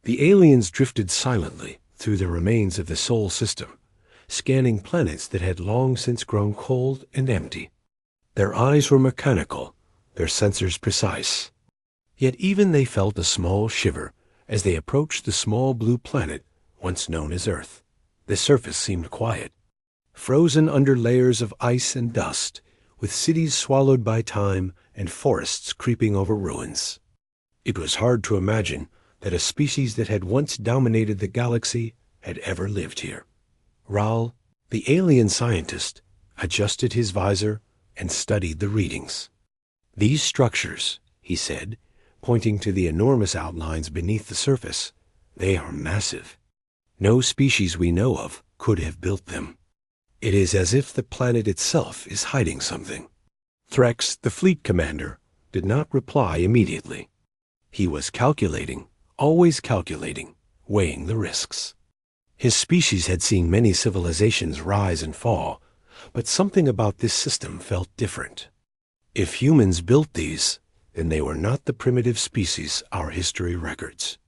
The aliens drifted silently through the remains of the Sol system, scanning planets that had long since grown cold and empty. Their eyes were mechanical, their sensors precise. Yet even they felt a small shiver as they approached the small blue planet once known as Earth. The surface seemed quiet, frozen under layers of ice and dust, with cities swallowed by time and forests creeping over ruins. It was hard to imagine that a species that had once dominated the galaxy had ever lived here. Raal, the alien scientist, adjusted his visor and studied the readings. "These structures," he said, pointing to the enormous outlines beneath the surface, "they are massive. No species we know of could have built them. It is as if the planet itself is hiding something." Threx, the fleet commander, did not reply immediately. He was calculating, always calculating, weighing the risks. His species had seen many civilizations rise and fall, but something about this system felt different. If humans built these, then they were not the primitive species our history records.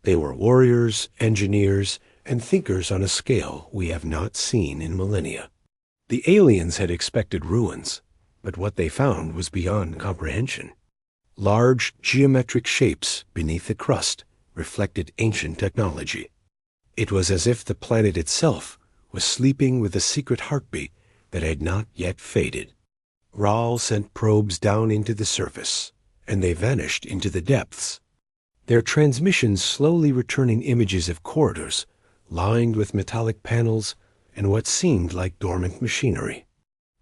They were warriors, engineers, and thinkers on a scale we have not seen in millennia. The aliens had expected ruins, but what they found was beyond comprehension. Large, geometric shapes beneath the crust reflected ancient technology. It was as if the planet itself was sleeping with a secret heartbeat that had not yet faded. Raal sent probes down into the surface, and they vanished into the depths, their transmissions slowly returning images of corridors lined with metallic panels and what seemed like dormant machinery.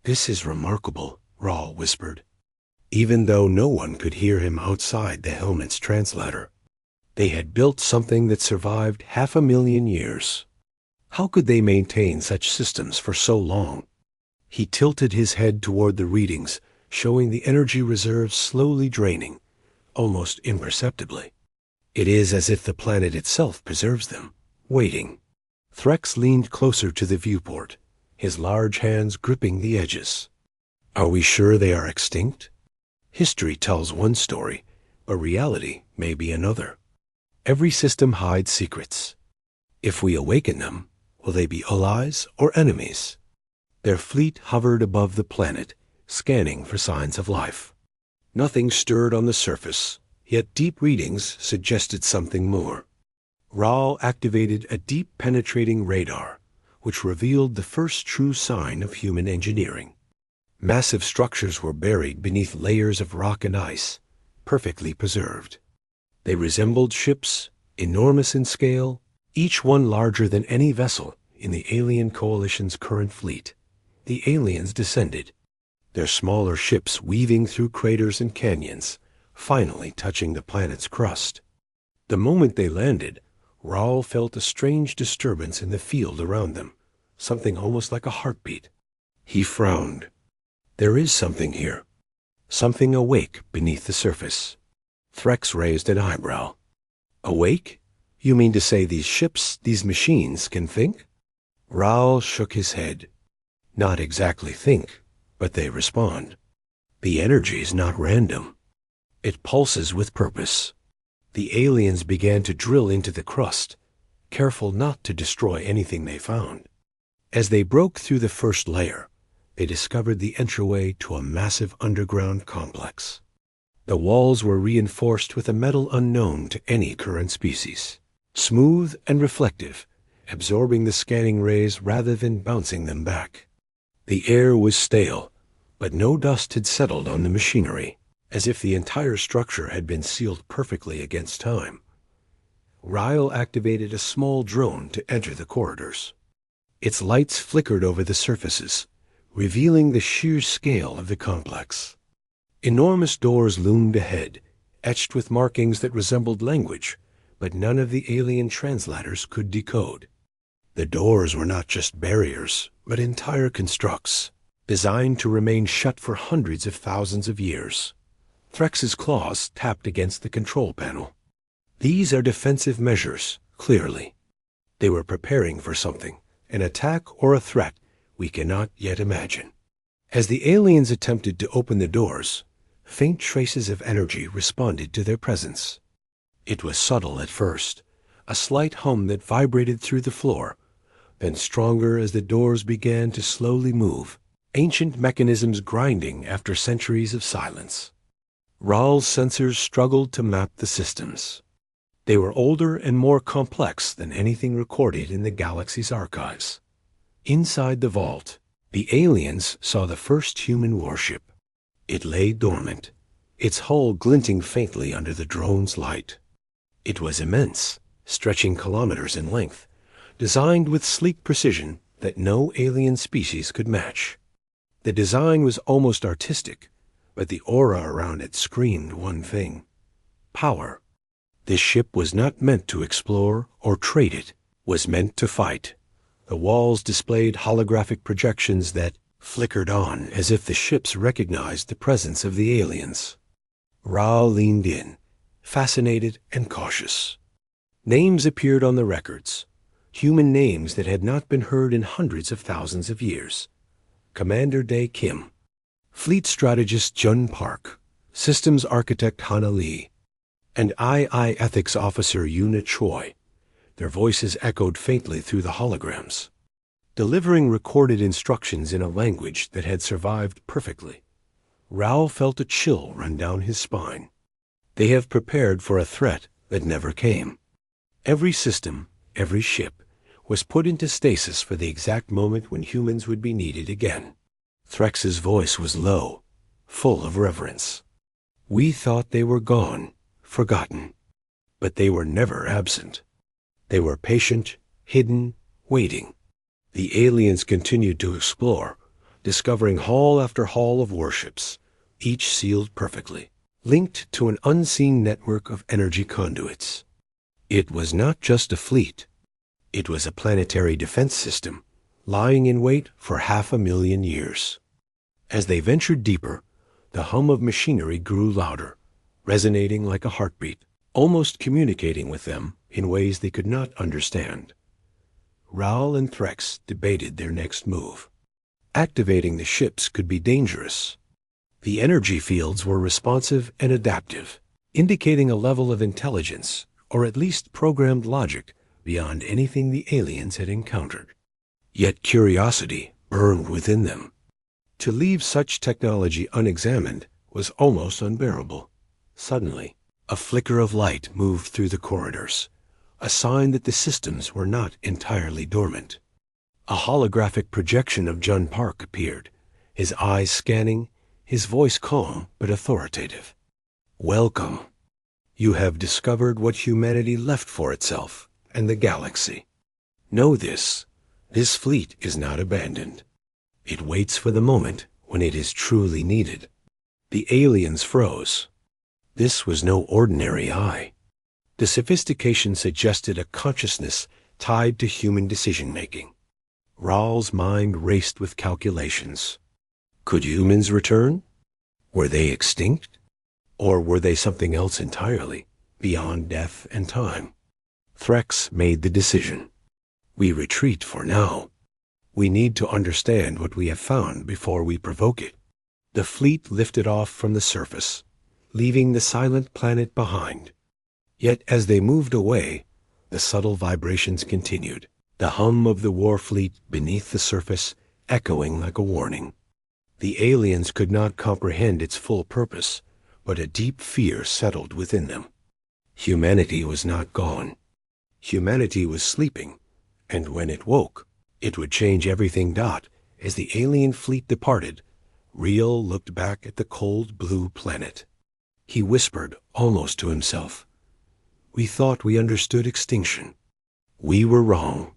"This is remarkable," Raal whispered, even though no one could hear him outside the helmet's translator. They had built something that survived 500,000 years. How could they maintain such systems for so long? He tilted his head toward the readings, showing the energy reserves slowly draining, almost imperceptibly. It is as if the planet itself preserves them, waiting. Threx leaned closer to the viewport, his large hands gripping the edges. "Are we sure they are extinct? History tells one story, but reality may be another. Every system hides secrets. If we awaken them, will they be allies or enemies?" Their fleet hovered above the planet, scanning for signs of life. Nothing stirred on the surface, yet deep readings suggested something more. Raal activated a deep penetrating radar, which revealed the first true sign of human engineering. Massive structures were buried beneath layers of rock and ice, perfectly preserved. They resembled ships, enormous in scale, each one larger than any vessel in the alien coalition's current fleet. The aliens descended, their smaller ships weaving through craters and canyons, finally touching the planet's crust. The moment they landed, Raal felt a strange disturbance in the field around them, something almost like a heartbeat. He frowned. There is something here, something awake beneath the surface. Threx raised an eyebrow. Awake? You mean to say these ships, these machines, can think? Raal shook his head. Not exactly think, but they respond. The energy is not random. It pulses with purpose. The aliens began to drill into the crust, careful not to destroy anything they found. As they broke through the first layer, they discovered the entryway to a massive underground complex. The walls were reinforced with a metal unknown to any current species, smooth and reflective, absorbing the scanning rays rather than bouncing them back. The air was stale, but no dust had settled on the machinery, as if the entire structure had been sealed perfectly against time. Raal activated a small drone to enter the corridors. Its lights flickered over the surfaces, revealing the sheer scale of the complex. Enormous doors loomed ahead, etched with markings that resembled language, but none of the alien translators could decode. The doors were not just barriers, but entire constructs, designed to remain shut for hundreds of thousands of years. Threx's claws tapped against the control panel. These are defensive measures, clearly. They were preparing for something, an attack or a threat we cannot yet imagine. As the aliens attempted to open the doors, faint traces of energy responded to their presence. It was subtle at first, a slight hum that vibrated through the floor, then stronger as the doors began to slowly move, ancient mechanisms grinding after centuries of silence. Rahl's sensors struggled to map the systems. They were older and more complex than anything recorded in the galaxy's archives. Inside the vault, the aliens saw the first human warship. It lay dormant, its hull glinting faintly under the drone's light. It was immense, stretching kilometers in length, designed with sleek precision that no alien species could match. The design was almost artistic, but the aura around it screamed one thing: power. This ship was not meant to explore or trade, it was meant to fight. The walls displayed holographic projections that flickered on as if the ships recognized the presence of the aliens. Rahl leaned in, fascinated and cautious. Names appeared on the records, human names that had not been heard in hundreds of thousands of years. Commander Dae Kim, Fleet Strategist Jun Park, Systems Architect Hana Lee, and II Ethics Officer Yuna Choi. Their voices echoed faintly through the holograms, delivering recorded instructions in a language that had survived perfectly. Rahl felt a chill run down his spine. They have prepared for a threat that never came. Every system, every ship, was put into stasis for the exact moment when humans would be needed again. Threx's voice was low, full of reverence. We thought they were gone, forgotten. But they were never absent. They were patient, hidden, waiting. The aliens continued to explore, discovering haul after haul of warships, each sealed perfectly, linked to an unseen network of energy conduits. It was not just a fleet. It was a planetary defense system, lying in wait for 500,000 years. As they ventured deeper, the hum of machinery grew louder, resonating like a heartbeat, almost communicating with them in ways they could not understand. Rahl and Threx debated their next move. Activating the ships could be dangerous. The energy fields were responsive and adaptive, indicating a level of intelligence, or at least programmed logic, beyond anything the aliens had encountered. Yet curiosity burned within them. To leave such technology unexamined was almost unbearable. Suddenly, a flicker of light moved through the corridors, a sign that the systems were not entirely dormant. A holographic projection of Jun Park appeared, his eyes scanning, his voice calm but authoritative. Welcome. You have discovered what humanity left for itself and the galaxy. Know this fleet is not abandoned. It waits for the moment when it is truly needed. The aliens froze. This was no ordinary eye. The sophistication suggested a consciousness tied to human decision-making. Rahl's mind raced with calculations. Could humans return? Were they extinct? Or were they something else entirely, beyond death and time? Threx made the decision. We retreat for now. We need to understand what we have found before we provoke it. The fleet lifted off from the surface, leaving the silent planet behind. Yet as they moved away, the subtle vibrations continued, the hum of the war fleet beneath the surface echoing like a warning. The aliens could not comprehend its full purpose, but a deep fear settled within them. Humanity was not gone. Humanity was sleeping, and when it woke, it would change everything. As the alien fleet departed, Riel looked back at the cold blue planet. He whispered almost to himself, "We thought we understood extinction. We were wrong."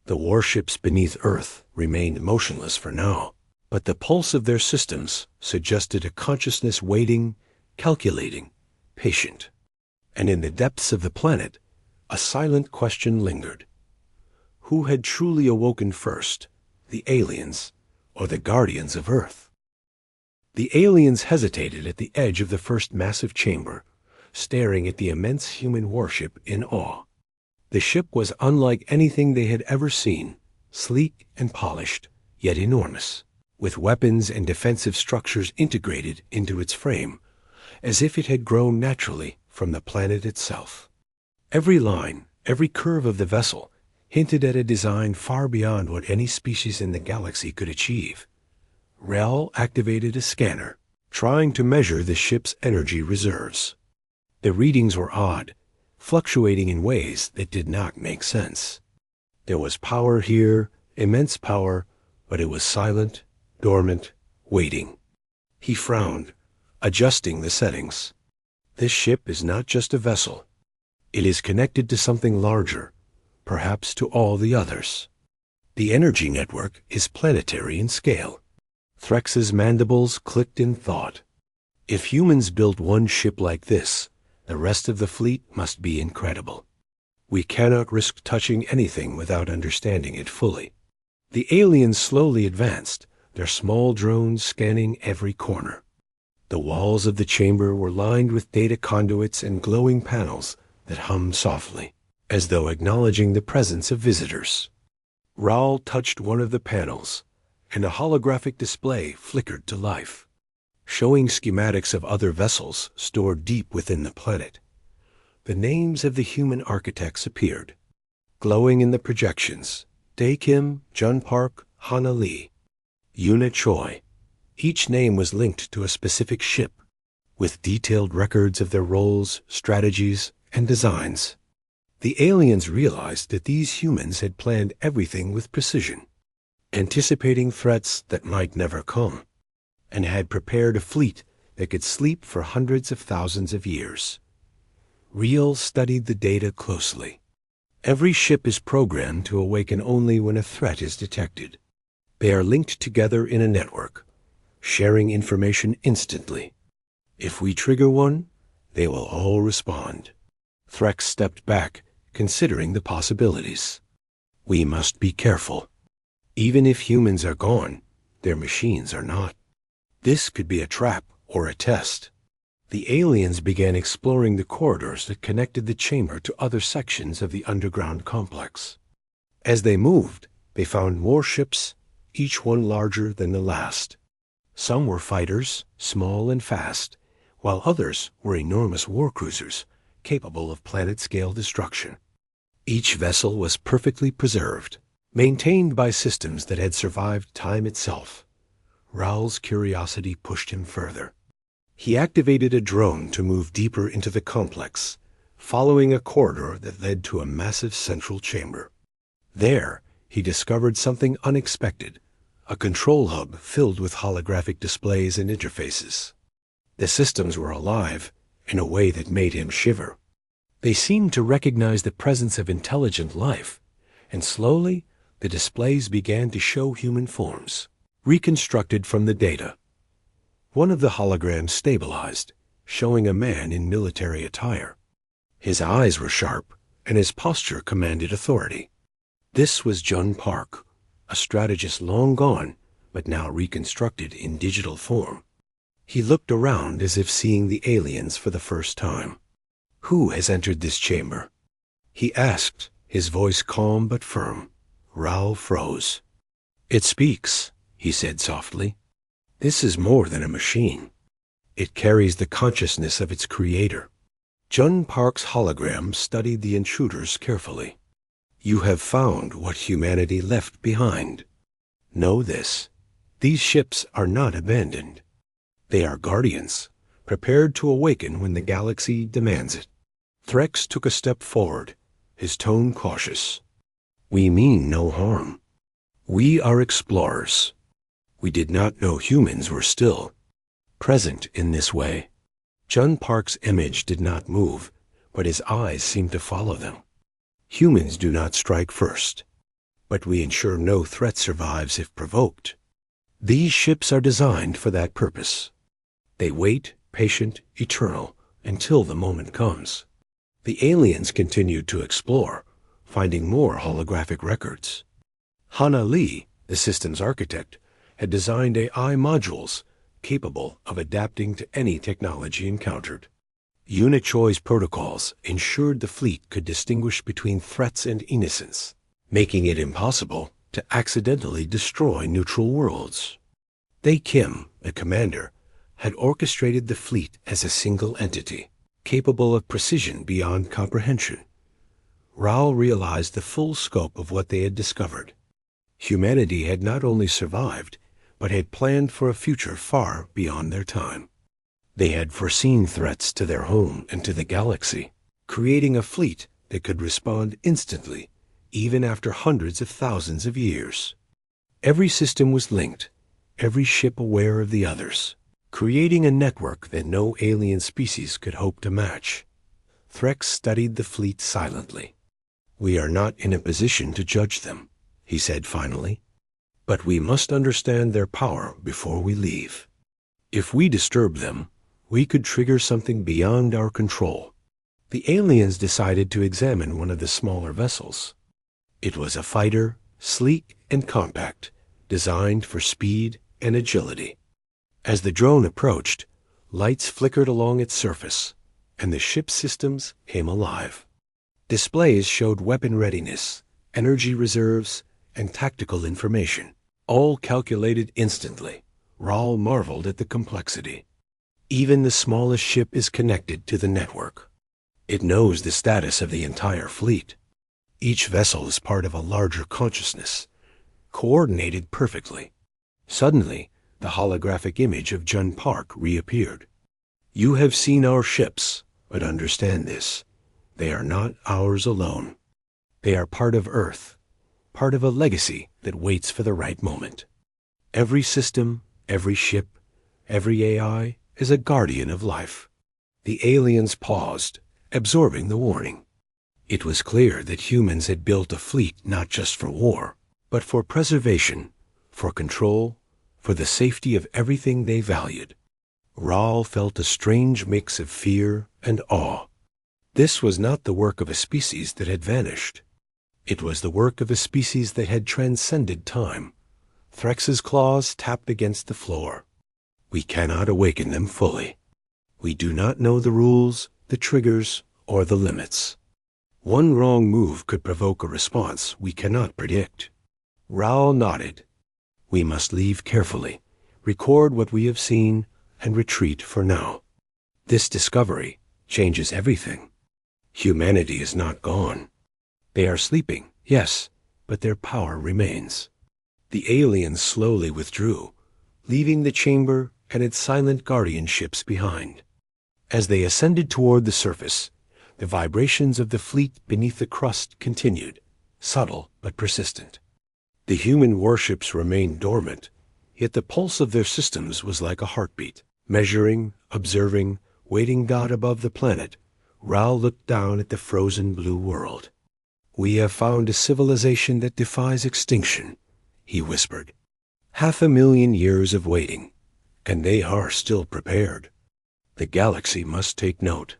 The warships beneath Earth remained motionless for now, but the pulse of their systems suggested a consciousness waiting, calculating, patient. And in the depths of the planet, a silent question lingered. Who had truly awoken first, the aliens or the guardians of Earth? The aliens hesitated at the edge of the first massive chamber, staring at the immense human warship in awe. The ship was unlike anything they had ever seen, sleek and polished, yet enormous, with weapons and defensive structures integrated into its frame, as if it had grown naturally from the planet itself. Every line, Every curve of the vessel hinted at a design far beyond what any species in the galaxy could achieve. Rel activated a scanner, trying to measure the ship's energy reserves. The readings were odd, fluctuating in ways that did not make sense. There was power here, immense power, but it was silent, dormant, waiting. He frowned, adjusting the settings. This ship is not just a vessel. It is connected to something larger, perhaps to all the others. The energy network is planetary in scale. Threx's mandibles clicked in thought. If humans built one ship like this, the rest of the fleet must be incredible. We cannot risk touching anything without understanding it fully. The aliens slowly advanced, their small drones scanning every corner. The walls of the chamber were lined with data conduits and glowing panels that hummed softly, as though acknowledging the presence of visitors. Raoul touched one of the panels, and a holographic display flickered to life, showing schematics of other vessels stored deep within the planet. The names of the human architects appeared, glowing in the projections: Dae Kim, Jun Park, Hana Lee, Yuna Choi. Each name was linked to a specific ship, with detailed records of their roles, strategies, and designs. The aliens realized that these humans had planned everything with precision, anticipating threats that might never come, and had prepared a fleet that could sleep for hundreds of thousands of years. Riel studied the data closely. Every ship is programmed to awaken only when a threat is detected. They are linked together in a network, sharing information instantly. If we trigger one, they will all respond. Threx stepped back, considering the possibilities. We must be careful. Even if humans are gone, their machines are not. This could be a trap or a test. The aliens began exploring the corridors that connected the chamber to other sections of the underground complex. As they moved, they found more ships, each one larger than the last. Some were fighters, small and fast, while others were enormous war cruisers, capable of planet-scale destruction. Each vessel was perfectly preserved, maintained by systems that had survived time itself. Raoul's curiosity pushed him further. He activated a drone to move deeper into the complex, following a corridor that led to a massive central chamber. There, he discovered something unexpected, a control hub filled with holographic displays and interfaces. The systems were alive in a way that made him shiver. They seemed to recognize the presence of intelligent life, and slowly the displays began to show human forms, reconstructed from the data. One of the holograms stabilized, showing a man in military attire. His eyes were sharp, and his posture commanded authority. This was Jun Park, a strategist long gone, but now reconstructed in digital form. He looked around as if seeing the aliens for the first time. "Who has entered this chamber?" he asked, his voice calm but firm. Raoul froze. "It speaks," he said softly. "This is more than a machine. It carries the consciousness of its creator." Jun Park's hologram studied the intruders carefully. "You have found what humanity left behind. Know this: these ships are not abandoned. They are guardians, prepared to awaken when the galaxy demands it." Threx took a step forward, his tone cautious. "We mean no harm. We are explorers. We did not know humans were still present in this way." Jun Park's image did not move, but his eyes seemed to follow them. "Humans do not strike first, but we ensure no threat survives if provoked. These ships are designed for that purpose. They wait, patient, eternal, until the moment comes." The aliens continued to explore, finding more holographic records. Hana Lee, the system's architect, had designed AI modules capable of adapting to any technology encountered. Yuna Choi's protocols ensured the fleet could distinguish between threats and innocence, making it impossible to accidentally destroy neutral worlds. Dae Kim, the commander, had orchestrated the fleet as a single entity, capable of precision beyond comprehension. Raoul realized the full scope of what they had discovered. Humanity had not only survived, but had planned for a future far beyond their time. They had foreseen threats to their home and to the galaxy, creating a fleet that could respond instantly, even after hundreds of thousands of years. Every system was linked, every ship aware of the others, creating a network that no alien species could hope to match. Threx studied the fleet silently. "We are not in a position to judge them," he said finally, "but we must understand their power before we leave. If we disturb them, we could trigger something beyond our control." The aliens decided to examine one of the smaller vessels. It was a fighter, sleek and compact, designed for speed and agility. As the drone approached, lights flickered along its surface, and the ship's systems came alive. Displays showed weapon readiness, energy reserves, and tactical information, all calculated instantly. Raoul marveled at the complexity. Even the smallest ship is connected to the network. It knows the status of the entire fleet. Each vessel is part of a larger consciousness, coordinated perfectly. Suddenly, the holographic image of Jun Park reappeared. "You have seen our ships, but understand this. They are not ours alone. They are part of Earth, part of a legacy that waits for the right moment. Every system, every ship, every AI is a guardian of life." The aliens paused, absorbing the warning. It was clear that humans had built a fleet not just for war, but for preservation, for control, for the safety of everything they valued. Raoul felt a strange mix of fear and awe. This was not the work of a species that had vanished. It was the work of a species that had transcended time. Threx's claws tapped against the floor. "We cannot awaken them fully. We do not know the rules, the triggers, or the limits. One wrong move could provoke a response we cannot predict." Raoul nodded. "We must leave carefully, record what we have seen, and retreat for now. This discovery changes everything. Humanity is not gone. They are sleeping, yes, but their power remains." The aliens slowly withdrew, leaving the chamber and its silent guardianships behind. As they ascended toward the surface, the vibrations of the fleet beneath the crust continued, subtle but persistent. The human warships remained dormant, yet the pulse of their systems was like a heartbeat. Measuring, observing, waiting God above the planet, Raoul looked down at the frozen blue world. "We have found a civilization that defies extinction," he whispered. "500,000 years of waiting, and they are still prepared. The galaxy must take note."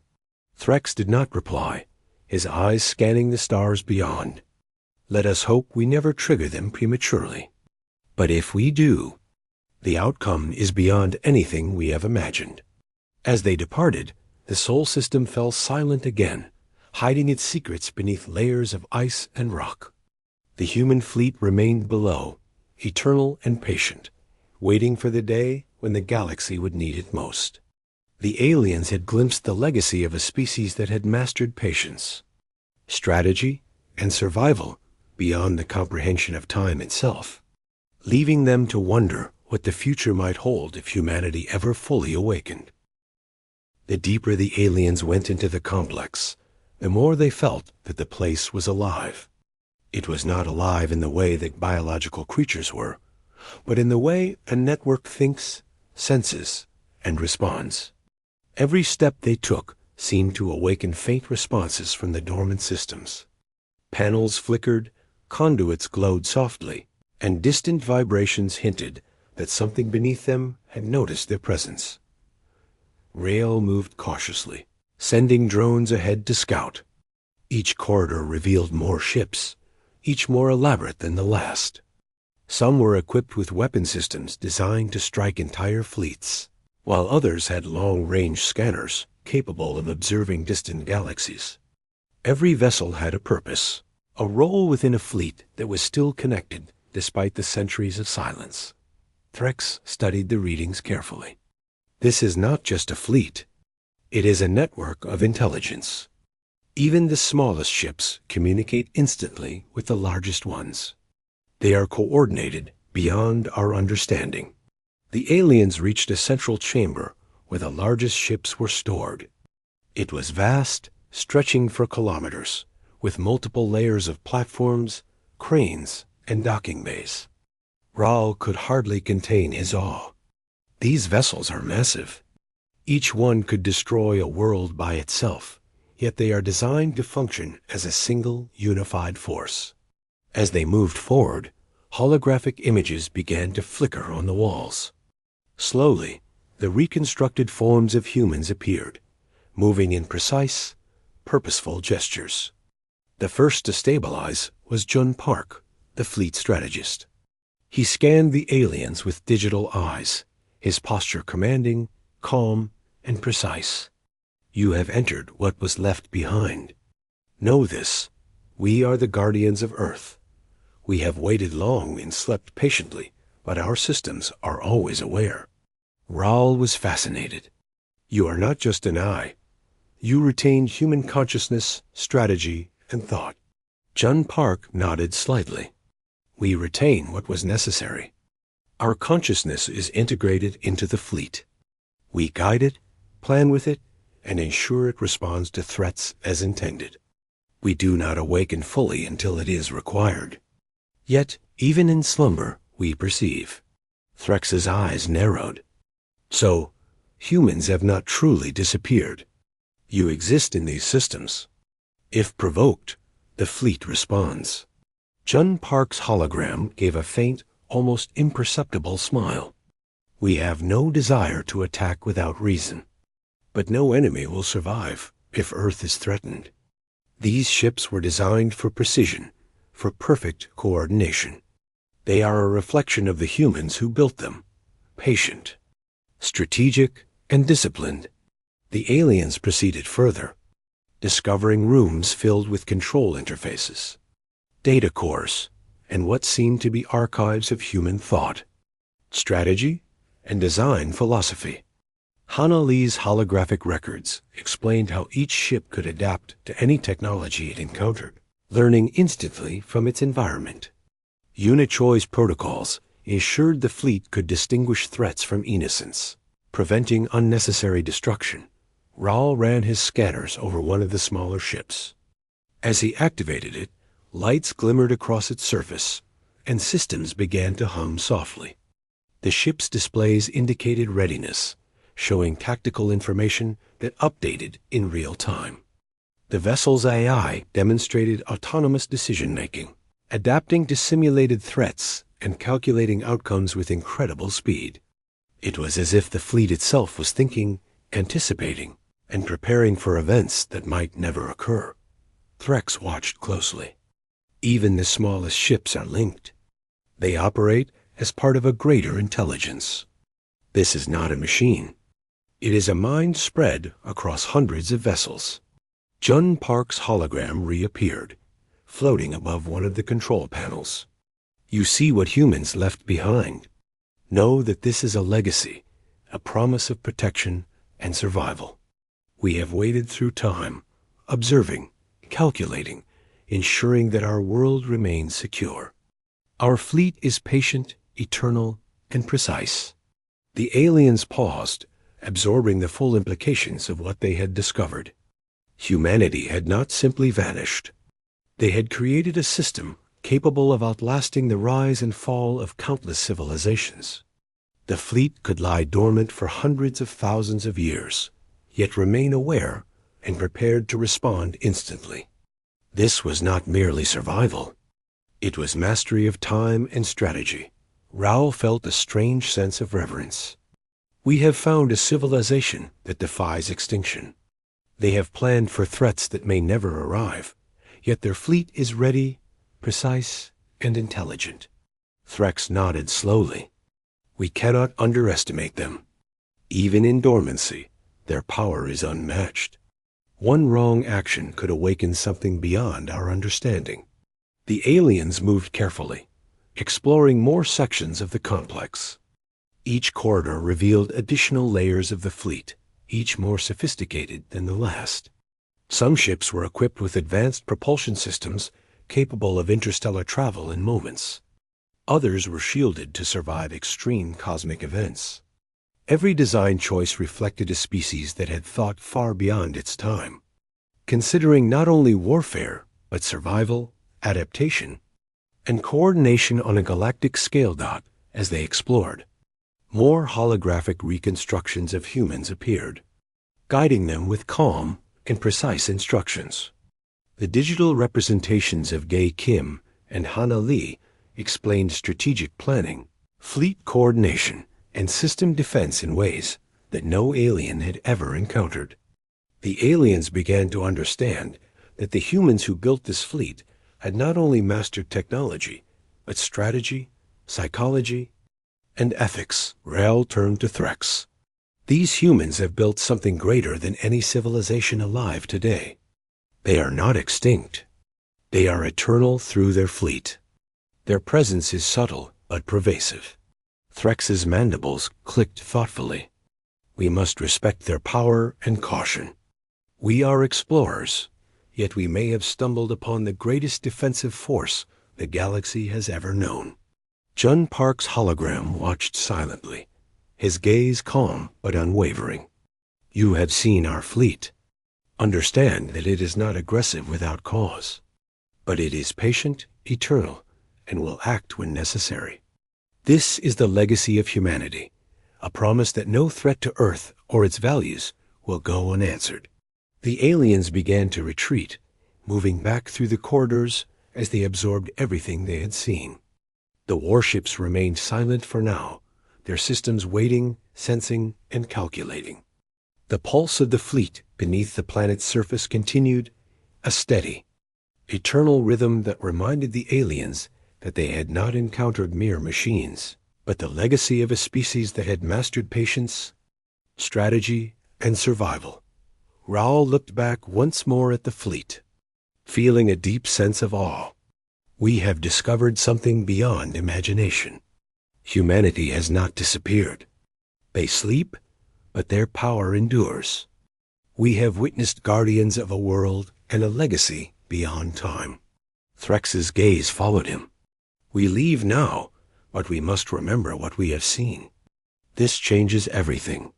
Threx did not reply, his eyes scanning the stars beyond. "Let us hope we never trigger them prematurely. But if we do, the outcome is beyond anything we have imagined." As they departed, the Sol system fell silent again, hiding its secrets beneath layers of ice and rock. The human fleet remained below, eternal and patient, waiting for the day when the galaxy would need it most. The aliens had glimpsed the legacy of a species that had mastered patience, strategy, and survival beyond the comprehension of time itself, leaving them to wonder what the future might hold if humanity ever fully awakened. The deeper the aliens went into the complex, the more they felt that the place was alive. It was not alive in the way that biological creatures were, but in the way a network thinks, senses, and responds. Every step they took seemed to awaken faint responses from the dormant systems. Panels flickered, conduits glowed softly, and distant vibrations hinted that something beneath them had noticed their presence. Raoul moved cautiously, sending drones ahead to scout. Each corridor revealed more ships, each more elaborate than the last. Some were equipped with weapon systems designed to strike entire fleets, while others had long-range scanners capable of observing distant galaxies. Every vessel had a purpose, a role within a fleet that was still connected despite the centuries of silence. Threx studied the readings carefully. This is not just a fleet. It is a network of intelligence. Even the smallest ships communicate instantly with the largest ones. They are coordinated beyond our understanding. The aliens reached a central chamber where the largest ships were stored. It was vast, stretching for kilometers, with multiple layers of platforms, cranes, and docking bays. Raoul could hardly contain his awe. These vessels are massive. Each one could destroy a world by itself, yet they are designed to function as a single, unified force. As they moved forward, holographic images began to flicker on the walls. Slowly, the reconstructed forms of humans appeared, moving in precise, purposeful gestures. The first to stabilize was Jun Park, the fleet strategist. He scanned the aliens with digital eyes, his posture commanding, calm, and precise. You have entered what was left behind. Know this, we are the guardians of Earth. We have waited long and slept patiently, but our systems are always aware. Raoul was fascinated. You are not just an eye. You retain human consciousness, strategy, and thought. Jun Park nodded slightly. We retain what was necessary. Our consciousness is integrated into the fleet. We guide it, plan with it, and ensure it responds to threats as intended. We do not awaken fully until it is required. Yet, even in slumber, we perceive. Threx's eyes narrowed. So, humans have not truly disappeared. You exist in these systems. If provoked, the fleet responds. Jun Park's hologram gave a faint, almost imperceptible smile. We have no desire to attack without reason. But no enemy will survive if Earth is threatened. These ships were designed for precision, for perfect coordination. They are a reflection of the humans who built them, patient, strategic, and disciplined. The aliens proceeded further, discovering rooms filled with control interfaces, data cores, and what seemed to be archives of human thought, strategy, and design philosophy. Hana Lee's holographic records explained how each ship could adapt to any technology it encountered, learning instantly from its environment. Unichoi's protocols ensured the fleet could distinguish threats from innocence, preventing unnecessary destruction. Raoul ran his scanners over one of the smaller ships. As he activated it, lights glimmered across its surface, and systems began to hum softly. The ship's displays indicated readiness, showing tactical information that updated in real time. The vessel's AI demonstrated autonomous decision-making, adapting to simulated threats and calculating outcomes with incredible speed. It was as if the fleet itself was thinking, anticipating, and preparing for events that might never occur. Threx watched closely. Even the smallest ships are linked. They operate as part of a greater intelligence. This is not a machine. It is a mind spread across hundreds of vessels. Jun Park's hologram reappeared, floating above one of the control panels. You see what humans left behind. Know that this is a legacy, a promise of protection and survival. We have waited through time, observing, calculating, ensuring that our world remains secure. Our fleet is patient, eternal, and precise. The aliens paused, absorbing the full implications of what they had discovered. Humanity had not simply vanished. They had created a system capable of outlasting the rise and fall of countless civilizations. The fleet could lie dormant for hundreds of thousands of years, yet remain aware and prepared to respond instantly. This was not merely survival. It was mastery of time and strategy. Raoul felt a strange sense of reverence. We have found a civilization that defies extinction. They have planned for threats that may never arrive, yet their fleet is ready, precise, and intelligent. Threx nodded slowly. We cannot underestimate them. Even in dormancy, their power is unmatched. One wrong action could awaken something beyond our understanding. The aliens moved carefully, exploring more sections of the complex. Each corridor revealed additional layers of the fleet, each more sophisticated than the last. Some ships were equipped with advanced propulsion systems capable of interstellar travel in moments. Others were shielded to survive extreme cosmic events. Every design choice reflected a species that had thought far beyond its time, considering not only warfare, but survival, adaptation, and coordination on a galactic scale. As they explored, more holographic reconstructions of humans appeared, guiding them with calm and precise instructions. The digital representations of Gay Kim and Hana Lee explained strategic planning, fleet coordination, and system defense in ways that no alien had ever encountered. The aliens began to understand that the humans who built this fleet had not only mastered technology, but strategy, psychology, and ethics. Rael turned to Threx. These humans have built something greater than any civilization alive today. They are not extinct. They are eternal through their fleet. Their presence is subtle but pervasive. Threx's mandibles clicked thoughtfully. We must respect their power and caution. We are explorers, yet we may have stumbled upon the greatest defensive force the galaxy has ever known. Jun Park's hologram watched silently, his gaze calm but unwavering. You have seen our fleet. Understand that it is not aggressive without cause, but it is patient, eternal, and will act when necessary. This is the legacy of humanity, a promise that no threat to Earth or its values will go unanswered. The aliens began to retreat, moving back through the corridors as they absorbed everything they had seen. The warships remained silent for now, their systems waiting, sensing, and calculating. The pulse of the fleet beneath the planet's surface continued, a steady, eternal rhythm that reminded the aliens that they had not encountered mere machines, but the legacy of a species that had mastered patience, strategy, and survival. Raoul looked back once more at the fleet, feeling a deep sense of awe. We have discovered something beyond imagination. Humanity has not disappeared. They sleep, but their power endures. We have witnessed guardians of a world and a legacy beyond time. Threx's gaze followed him. We leave now, but we must remember what we have seen. This changes everything.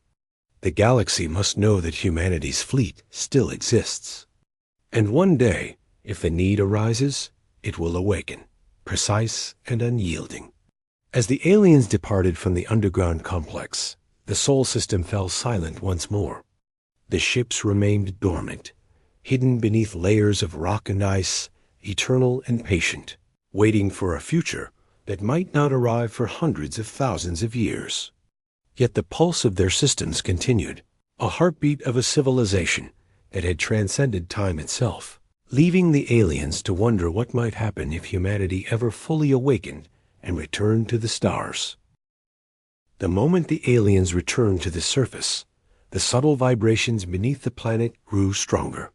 The galaxy must know that humanity's fleet still exists. And one day, if the need arises, it will awaken, precise and unyielding. As the aliens departed from the underground complex, the Sol system fell silent once more. The ships remained dormant, hidden beneath layers of rock and ice, eternal and patient, waiting for a future that might not arrive for hundreds of thousands of years. Yet the pulse of their systems continued, a heartbeat of a civilization that had transcended time itself, leaving the aliens to wonder what might happen if humanity ever fully awakened and returned to the stars. The moment the aliens returned to the surface, the subtle vibrations beneath the planet grew stronger.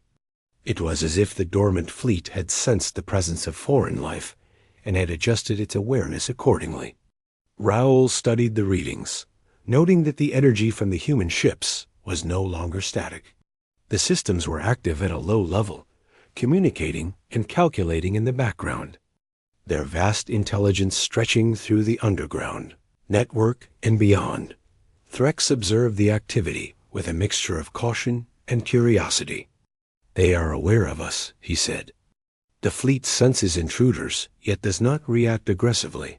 It was as if the dormant fleet had sensed the presence of foreign life and had adjusted its awareness accordingly. Raoul studied the readings, noting that the energy from the human ships was no longer static. The systems were active at a low level, communicating and calculating in the background, their vast intelligence stretching through the underground, network, and beyond. Threx observed the activity with a mixture of caution and curiosity. They are aware of us, he said. The fleet senses intruders, yet does not react aggressively.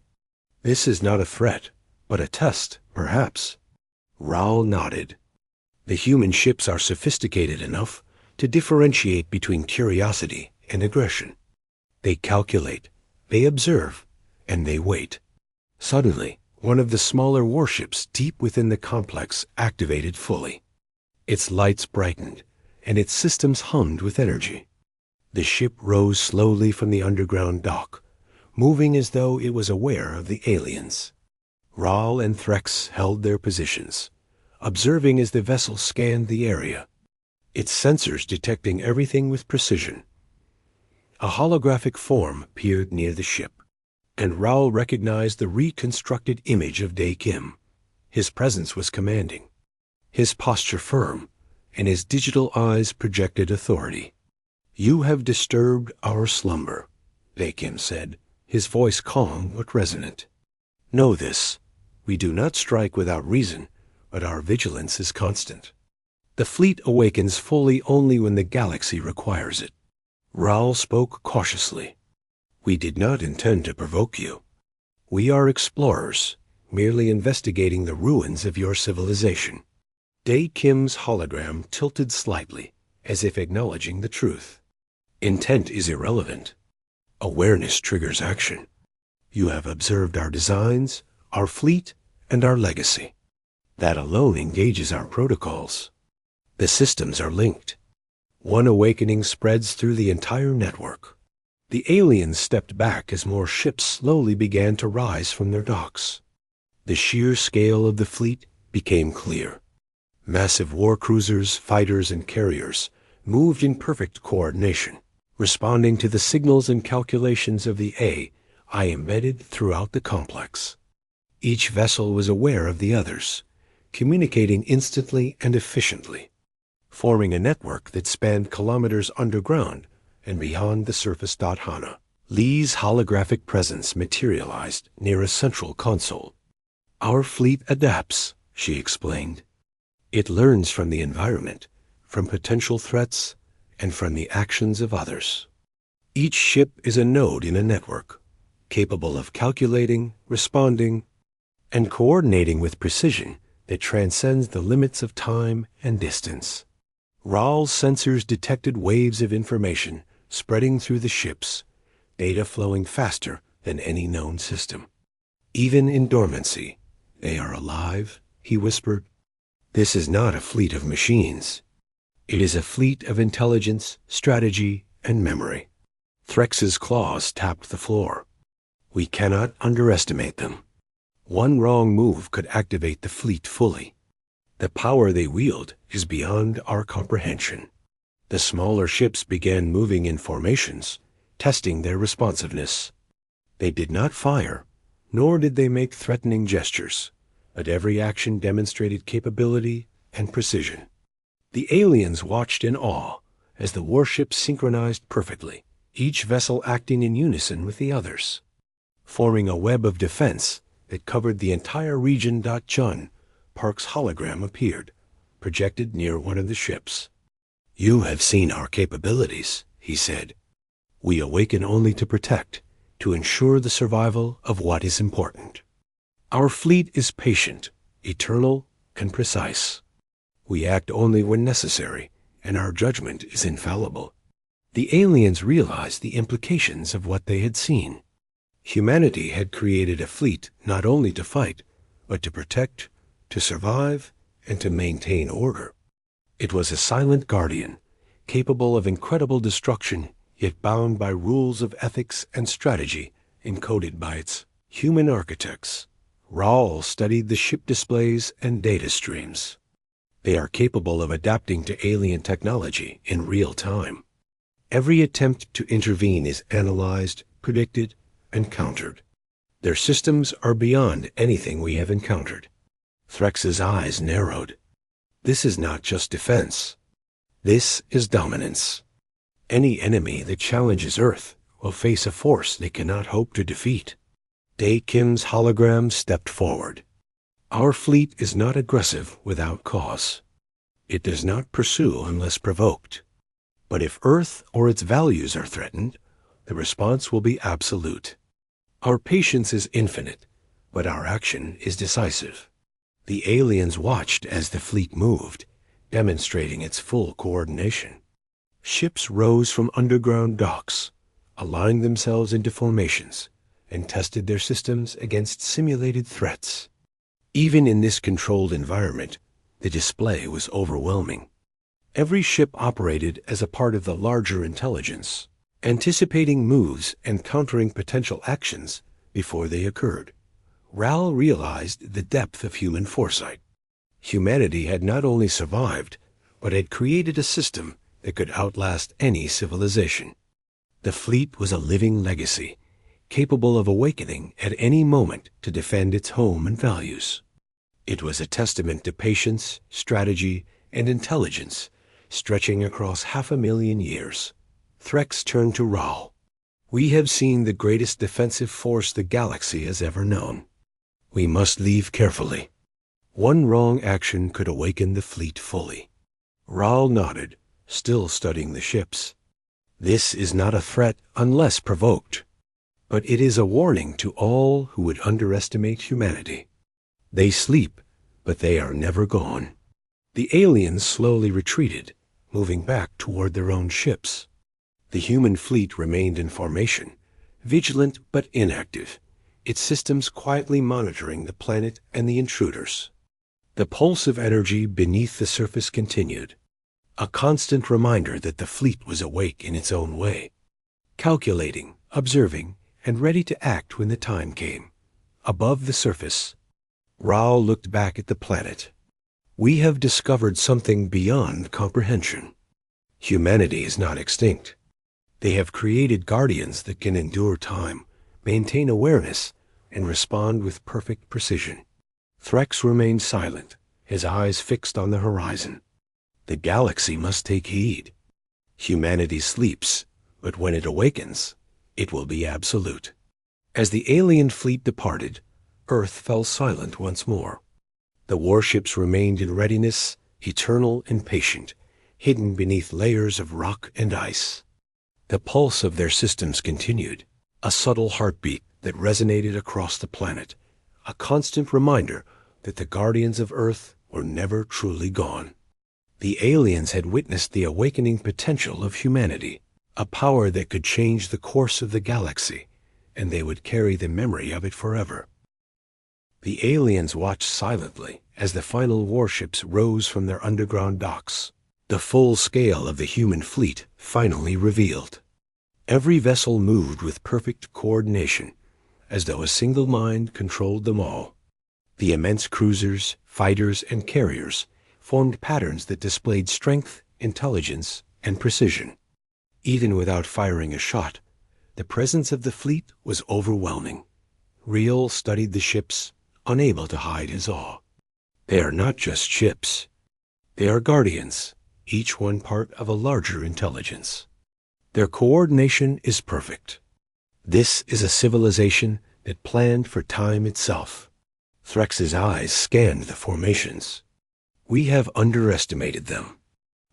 This is not a threat, but a test, perhaps. Raoul nodded. The human ships are sophisticated enough to differentiate between curiosity and aggression. They calculate, they observe, and they wait. Suddenly, one of the smaller warships deep within the complex activated fully. Its lights brightened, and its systems hummed with energy. The ship rose slowly from the underground dock, moving as though it was aware of the aliens. Raoul and Threx held their positions, observing as the vessel scanned the area, its sensors detecting everything with precision. A holographic form appeared near the ship, and Raoul recognized the reconstructed image of Dae Kim. His presence was commanding, his posture firm, and his digital eyes projected authority. "You have disturbed our slumber," Vakim said, his voice calm but resonant. "Know this, we do not strike without reason, but our vigilance is constant. The fleet awakens fully only when the galaxy requires it." Raoul spoke cautiously. "We did not intend to provoke you. We are explorers, merely investigating the ruins of your civilization." Day Kim's hologram tilted slightly, as if acknowledging the truth. "Intent is irrelevant. Awareness triggers action. You have observed our designs, our fleet, and our legacy. That alone engages our protocols. The systems are linked. One awakening spreads through the entire network." The aliens stepped back as more ships slowly began to rise from their docks. The sheer scale of the fleet became clear. Massive war cruisers, fighters, and carriers moved in perfect coordination, responding to the signals and calculations of the AI embedded throughout the complex. Each vessel was aware of the others, communicating instantly and efficiently, forming a network that spanned kilometers underground and beyond the surface. Hana. Lee's holographic presence materialized near a central console. "Our fleet adapts," she explained. "It learns from the environment, from potential threats, and from the actions of others. Each ship is a node in a network, capable of calculating, responding, and coordinating with precision that transcends the limits of time and distance." Raoul's sensors detected waves of information spreading through the ships, data flowing faster than any known system. "Even in dormancy, they are alive," he whispered. "This is not a fleet of machines. It is a fleet of intelligence, strategy, and memory." Threx's claws tapped the floor. "We cannot underestimate them. One wrong move could activate the fleet fully. The power they wield is beyond our comprehension." The smaller ships began moving in formations, testing their responsiveness. They did not fire, nor did they make threatening gestures, but every action demonstrated capability and precision. The aliens watched in awe as the warships synchronized perfectly, each vessel acting in unison with the others, forming a web of defense that covered the entire region. Chun, Park's hologram appeared, projected near one of the ships. "You have seen our capabilities," he said. "We awaken only to protect, to ensure the survival of what is important. Our fleet is patient, eternal, and precise. We act only when necessary, and our judgment is infallible." The aliens realized the implications of what they had seen. Humanity had created a fleet not only to fight, but to protect, to survive, and to maintain order. It was a silent guardian, capable of incredible destruction, yet bound by rules of ethics and strategy encoded by its human architects. Raoul studied the ship displays and data streams. They are capable of adapting to alien technology in real time. Every attempt to intervene is analyzed, predicted, and countered. Their systems are beyond anything we have encountered. Threx's eyes narrowed. "This is not just defense. This is dominance. Any enemy that challenges Earth will face a force they cannot hope to defeat." Day Kim's hologram stepped forward. "Our fleet is not aggressive without cause. It does not pursue unless provoked. But if Earth or its values are threatened, the response will be absolute. Our patience is infinite, but our action is decisive." The aliens watched as the fleet moved, demonstrating its full coordination. Ships rose from underground docks, aligned themselves into formations, and tested their systems against simulated threats. Even in this controlled environment, the display was overwhelming. Every ship operated as a part of the larger intelligence, anticipating moves and countering potential actions before they occurred. Raoul realized the depth of human foresight. Humanity had not only survived, but had created a system that could outlast any civilization. The fleet was a living legacy, capable of awakening at any moment to defend its home and values. It was a testament to patience, strategy, and intelligence, stretching across 500,000 years. Threx turned to Raal. "We have seen the greatest defensive force the galaxy has ever known. We must leave carefully. One wrong action could awaken the fleet fully." Raal nodded, still studying the ships. "This is not a threat unless provoked, but it is a warning to all who would underestimate humanity. They sleep, but they are never gone." The aliens slowly retreated, moving back toward their own ships. The human fleet remained in formation, vigilant but inactive, its systems quietly monitoring the planet and the intruders. The pulse of energy beneath the surface continued, a constant reminder that the fleet was awake in its own way, calculating, observing, and ready to act when the time came. Above the surface, Raal looked back at the planet. "We have discovered something beyond comprehension. Humanity is not extinct. They have created guardians that can endure time, maintain awareness, and respond with perfect precision." Threx remained silent, his eyes fixed on the horizon. The galaxy must take heed. Humanity sleeps, but when it awakens, it will be absolute. As the alien fleet departed, Earth fell silent once more. The warships remained in readiness, eternal and patient, hidden beneath layers of rock and ice. The pulse of their systems continued, a subtle heartbeat that resonated across the planet, a constant reminder that the guardians of Earth were never truly gone. The aliens had witnessed the awakening potential of humanity, a power that could change the course of the galaxy, and they would carry the memory of it forever. The aliens watched silently as the final warships rose from their underground docks, the full scale of the human fleet finally revealed. Every vessel moved with perfect coordination, as though a single mind controlled them all. The immense cruisers, fighters, and carriers formed patterns that displayed strength, intelligence, and precision. Even without firing a shot, the presence of the fleet was overwhelming. Riel studied the ships, unable to hide his awe. They are not just ships. They are guardians, each one part of a larger intelligence. Their coordination is perfect. This is a civilization that planned for time itself. Threx's eyes scanned the formations. "We have underestimated them.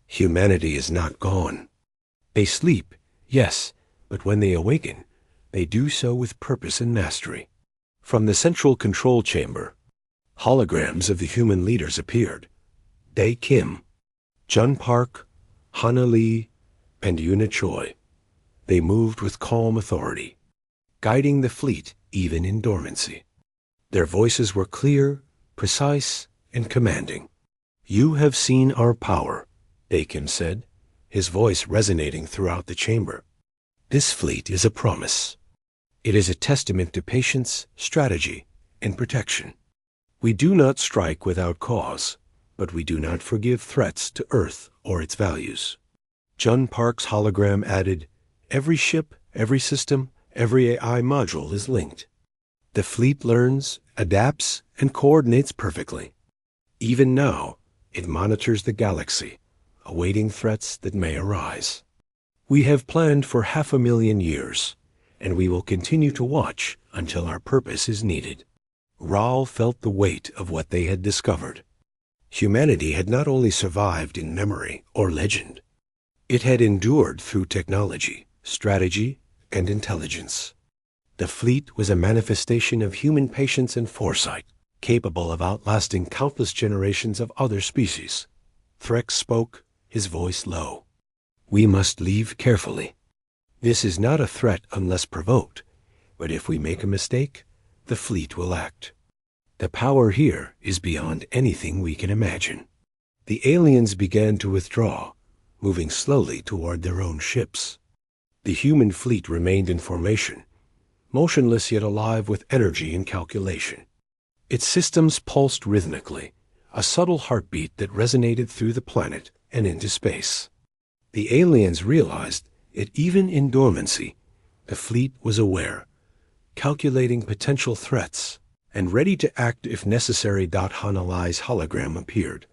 Humanity is not gone. They sleep, yes, but when they awaken, they do so with purpose and mastery." From the central control chamber, holograms of the human leaders appeared. Dae Kim, Jun Park, Hana Lee, and Yuna Choi. They moved with calm authority, guiding the fleet even in dormancy. Their voices were clear, precise, and commanding. "You have seen our power," Dae Kim said, his voice resonating throughout the chamber. "This fleet is a promise. It is a testament to patience, strategy, and protection. We do not strike without cause, but we do not forgive threats to Earth or its values." Jun Park's hologram added, "Every ship, every system, every AI module is linked. The fleet learns, adapts, and coordinates perfectly. Even now, it monitors the galaxy, awaiting threats that may arise. We have planned for 500,000 years, and we will continue to watch until our purpose is needed." Raal felt the weight of what they had discovered. Humanity had not only survived in memory or legend, it had endured through technology, strategy, and intelligence. The fleet was a manifestation of human patience and foresight, capable of outlasting countless generations of other species. Threx spoke, his voice low. "We must leave carefully. This is not a threat unless provoked, but if we make a mistake, the fleet will act. The power here is beyond anything we can imagine." The aliens began to withdraw, moving slowly toward their own ships. The human fleet remained in formation, motionless yet alive with energy and calculation. Its systems pulsed rhythmically, a subtle heartbeat that resonated through the planet and into space. The aliens realized that even in dormancy, the fleet was aware, calculating potential threats, and ready to act if necessary. Hanalai's hologram appeared,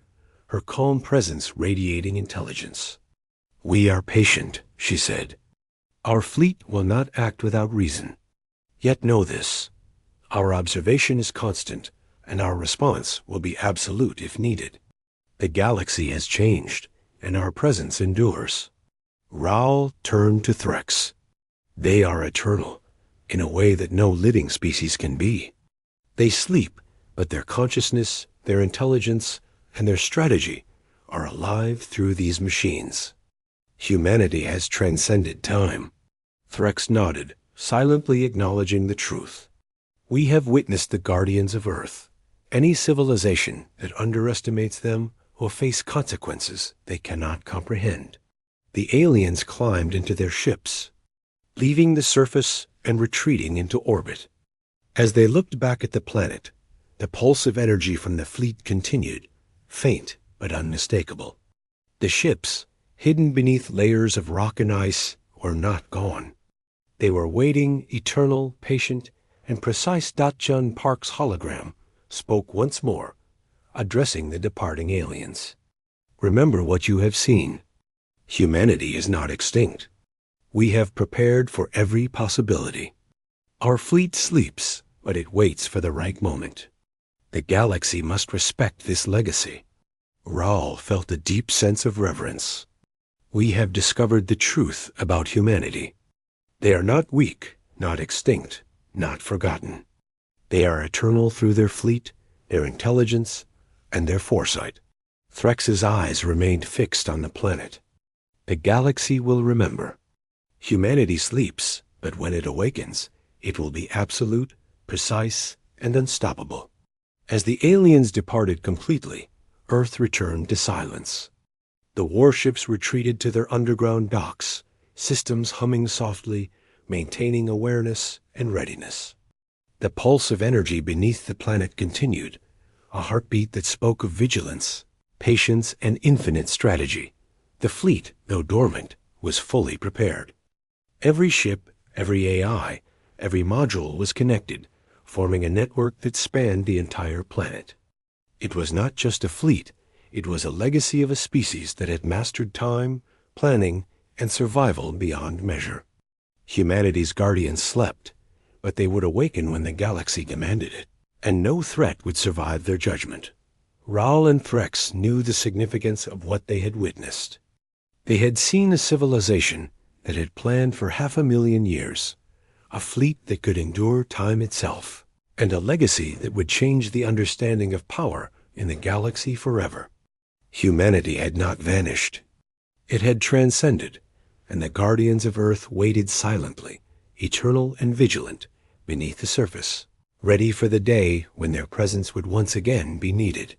her calm presence radiating intelligence. "We are patient," she said. "Our fleet will not act without reason. Yet know this, our observation is constant, and our response will be absolute if needed. The galaxy has changed, and our presence endures." Raoul turned to Threx. "They are eternal, in a way that no living species can be. They sleep, but their consciousness, their intelligence, and their strategy are alive through these machines. Humanity has transcended time." Threx nodded, silently acknowledging the truth. "We have witnessed the guardians of Earth. Any civilization that underestimates them will face consequences they cannot comprehend." The aliens climbed into their ships, leaving the surface and retreating into orbit. As they looked back at the planet, the pulse of energy from the fleet continued, faint but unmistakable. The ships, hidden beneath layers of rock and ice, were not gone. They were waiting, eternal, patient, and precise. Datjun Park's hologram spoke once more, addressing the departing aliens. "Remember what you have seen. Humanity is not extinct. We have prepared for every possibility. Our fleet sleeps, but it waits for the right moment. The galaxy must respect this legacy." Raoul felt a deep sense of reverence. "We have discovered the truth about humanity. They are not weak, not extinct, not forgotten. They are eternal through their fleet, their intelligence, and their foresight." Threx's eyes remained fixed on the planet. "The galaxy will remember. Humanity sleeps, but when it awakens, it will be absolute, precise, and unstoppable." As the aliens departed completely, Earth returned to silence. The warships retreated to their underground docks, systems humming softly, maintaining awareness and readiness. The pulse of energy beneath the planet continued, a heartbeat that spoke of vigilance, patience, and infinite strategy. The fleet, though dormant, was fully prepared. Every ship, every AI, every module was connected, forming a network that spanned the entire planet. It was not just a fleet, it was a legacy of a species that had mastered time, planning, and survival beyond measure. Humanity's guardians slept, but they would awaken when the galaxy demanded it, and no threat would survive their judgment. Raoul and Threx knew the significance of what they had witnessed. They had seen a civilization that had planned for 500,000 years, a fleet that could endure time itself, and a legacy that would change the understanding of power in the galaxy forever. Humanity had not vanished. It had transcended, and the guardians of Earth waited silently, eternal and vigilant, beneath the surface, ready for the day when their presence would once again be needed.